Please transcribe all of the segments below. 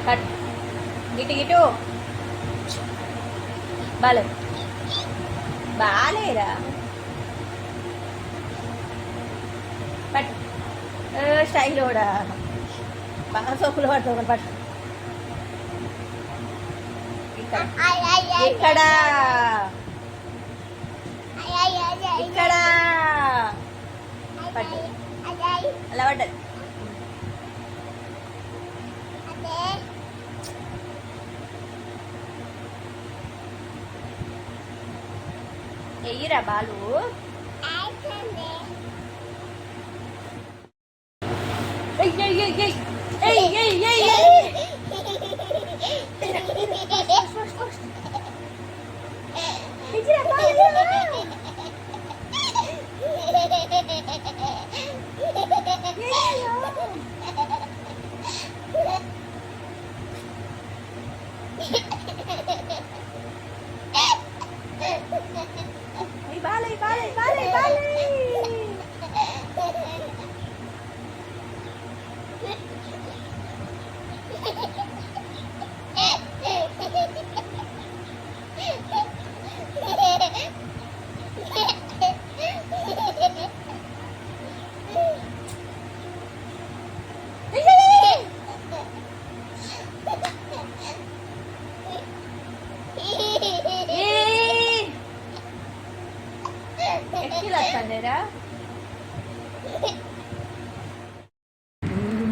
Cut గిటు గిటు బాలే బాలేరా పట్టు style కూడా బాగా సోకులు పడుతుంది పట్టు ఇక్కడ ఇక్కడ ఇక్కడ పట్టు అలా పడ్డది ఎయ్యిరా బాలు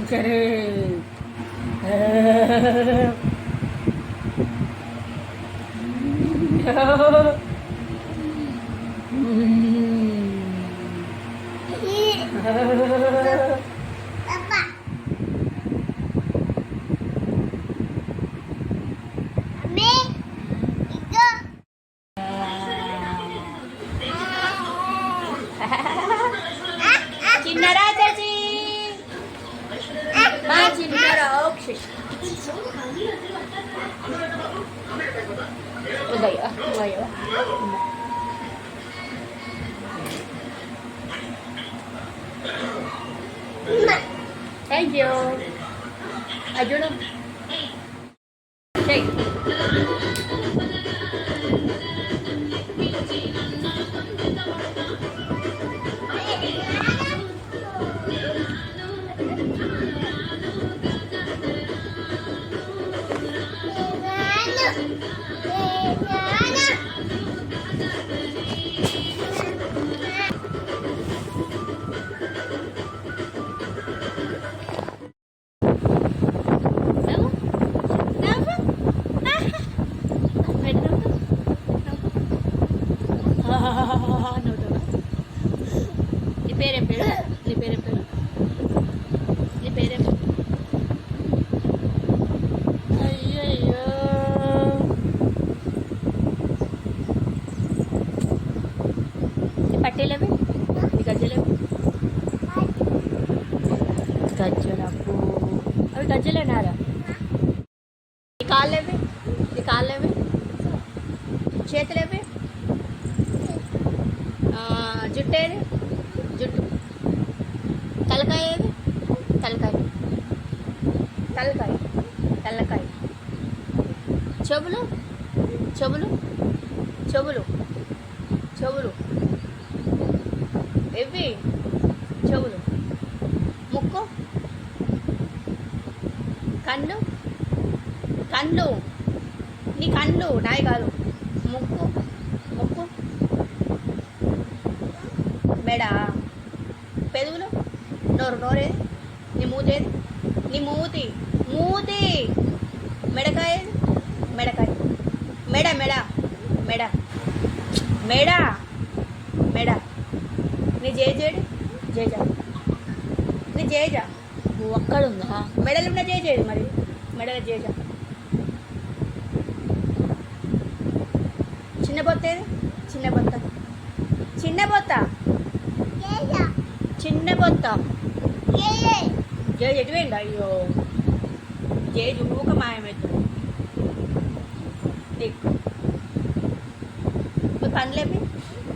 సరే చిన్నరా చాచి మా చిన్నరా ఉదయ ఉదయ థ్యాంక్ యూ అర్జును చెయ్యి నీ పేరేం పేరు నీ పేరేం పేరు నీ పేరేం అయ్యయ్యో నీ పట్టేలేవి నీ గజ్జలేవి గజ్జలప్పు అవి గజ్జలేనారా నీ కాళ్ళేవి నీ కాళ్ళేవి చేతులేవి జుట్టు ఏది జుట్టు తలకాయ ఏది తలకాయ తలకాయ తలకాయ చెవులు చెవులు చెవులు చెవులు ఎవి చెవులు ముక్కు కళ్ళు కళ్ళు నీ కళ్ళు నాయి కాదు ముక్కు ముక్కు మెడ పెదవులు నోరు నోరేది నీ మూతేది నీ మూతి మూతి మెడకాయ మెడకాయ మెడ మెడ మెడ మెడ మెడ నీ జేజేడు జేజా నీ జేజా ఒక్కడుందా మెడలు ఉన్న జేజేది మరి మెడల జేజా చిన్న బొత్త ఏది చిన్న బొత్త చిన్న బొత్త చిన్న బొత్త జేజు ఎటువేండి అయ్యో జేజు ఊక మాయమవుతుంది దిక్కు పండ్లేవి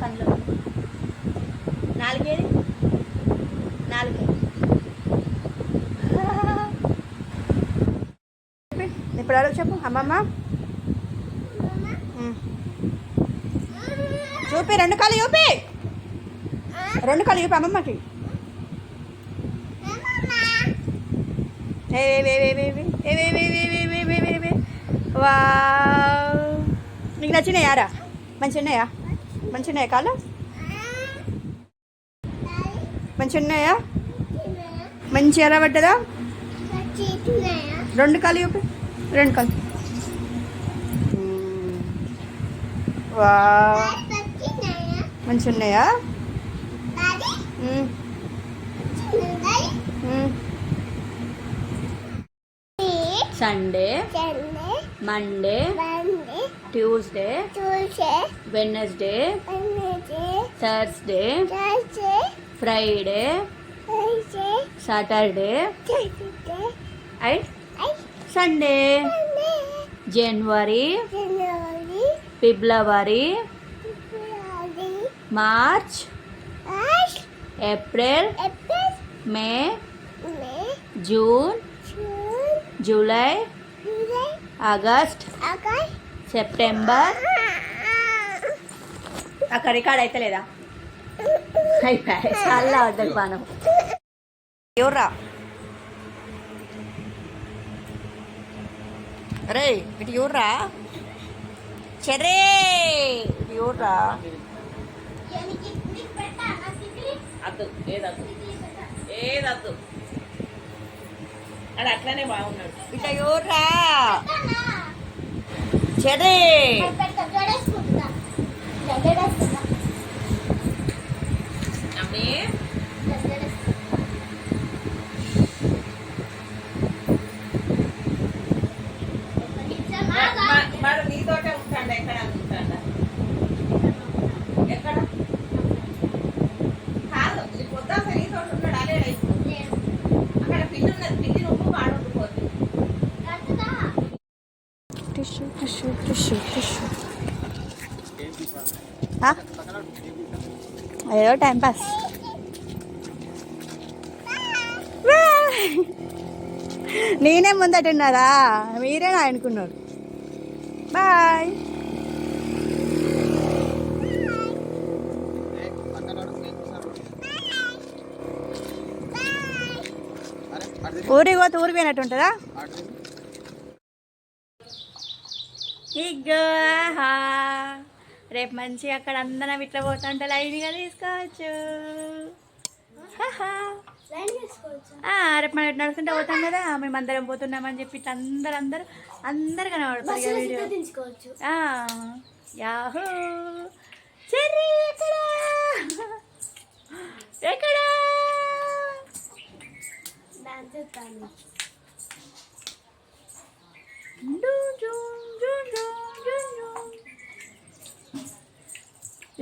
పండ్లు నాలుగేది నాలుగేది ఇప్పుడు అడుగు చెప్పు అమ్మమ్మ. చూపి, రెండు కాళ్ళు చూపి, రెండు కాళ్ళు చూపి అమ్మమ్మకి. వా, నీకు నచ్చినాయారా? మంచిగా ఉన్నాయా? మంచిగా ఉన్నాయా కాళ్ళు? మంచిగా ఉన్నాయా? మంచిగా ఎర్రబడ్డదా? రెండు కాళ్ళు చూపి, రెండు కాళ్ళు. వా, మంచిగా ఉన్నాయా? Sunday, Monday, Tuesday, Wednesday, Thursday, Friday, Saturday and Sunday. January, February, March, April, May, June, July, August, September. అక్కడ రికార్డ్ అయితే లేదా? అయిపోయి చాలా వద్దకు పానం. ఎవర్రా? అరే ఇటు ఎవర్రా? చెర్రే ఇటు ఎవర్రా? ఏదద్దు అది అట్లానే బాగున్నాడు. ఇట ఎవర్రా? చెర్రే అమ్మే మరి నీతోటే ఉంటాడు. ఎక్కడ అనుకుంటాడా? ఎక్కడ కాదు, ఇది పొద్దాక నీతో ఉంటాడు. అదే అక్కడ పిల్లి ఉన్నది. పిల్లి నువ్వు వాడుకోవద్దు. Tissue tissue tissue tissue. అయ్యో టైంపాస్. నేనే ముందటున్నారా? మీరే అనుకున్నారు. బాయ్. ఊరికి పోతే ఊరికి పోయినట్టు ఉంటుందా? ఇగో రేపు మంచిగా అక్కడ అందరం ఇట్లా పోతుంటే లైన్గా తీసుకోవచ్చు. రేపు మనం ఇట్లా నడుచుకుంటే పోతాం కదా, మేము అందరం పోతున్నామని చెప్పి ఇట్లా అందరు కనబడతారు వీడియో. యాహూ. చెర్రీ ఎక్కడా? ఎక్కడా?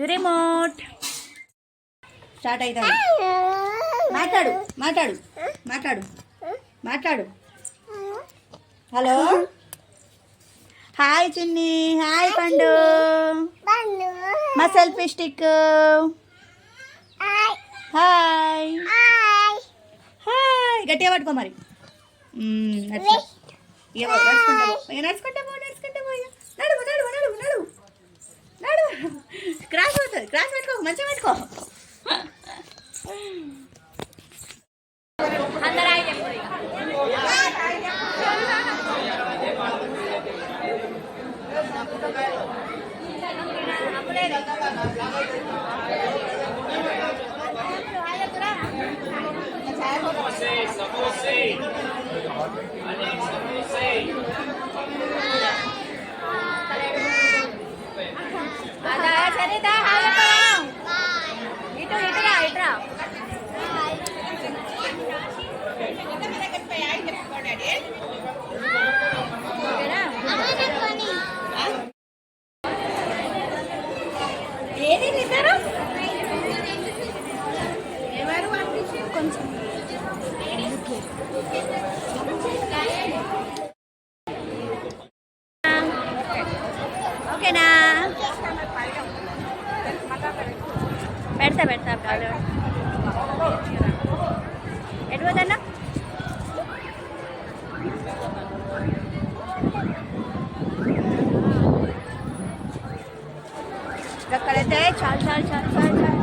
రిమోట్ స్టార్ట్ అవుతుంది. మాట్లాడు మాట్లాడు మాట్లాడు మాట్లాడు. హలో, హాయ్ చిన్ని, హాయ్ పండు, మా సెల్ఫీ స్టిక్. Hi hi. గట్టిగా పట్టుకో మరి. నడుచుకుంటా పో నడువు నడువు నడువు నడువు నడువు. క్రాస్ పడుతుంది, క్రాస్ పెట్టుకో, మంచిగా పెట్టుకో. అందరూ హాయ్ చెప్పు. సరితా ఇటు ఇటురా ఇటురా. ఏది నిద్ర కొంచెం ఓకేనా? పెడతా ఎటు పోతాన్నా? చాలు చాలు చాలు చాలు చాలు.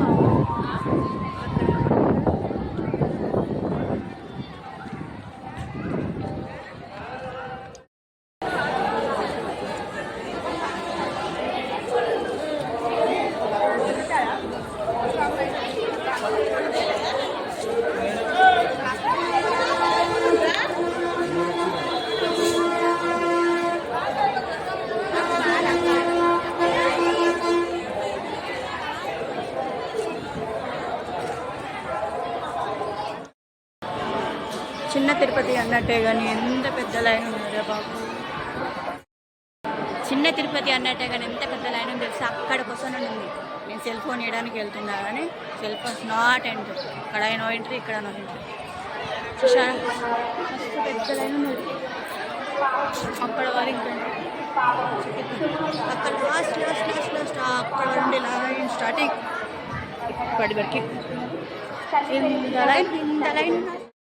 చిన్న తిరుపతి అన్నట్టే కానీ ఎంత పెద్ద లైన్ ఉన్నారే బాబు. చిన్న తిరుపతి అన్నట్టే కానీ ఎంత పెద్ద లైన్ ఉంది తెలుసా. అక్కడ కోసం ఉంది. నేను సెల్ ఫోన్ వేయడానికి వెళ్తున్నా కానీ సెల్ ఫోన్స్ నాట్ ఎంట్రీ. అక్కడ నో ఎంట్రీ, ఇక్కడ నో ఎంట్రీ. చూసారా మస్తు పెద్ద లైన్ ఉన్నది. అక్కడ వరకు అక్కడ లాస్ట్ లాస్ట్ లాస్ట్ లాస్ట్ అక్కడ నుండి లైన్ స్టార్టింగ్. ఇప్పటి వరకు ఇంత లైన్ ఉన్నది.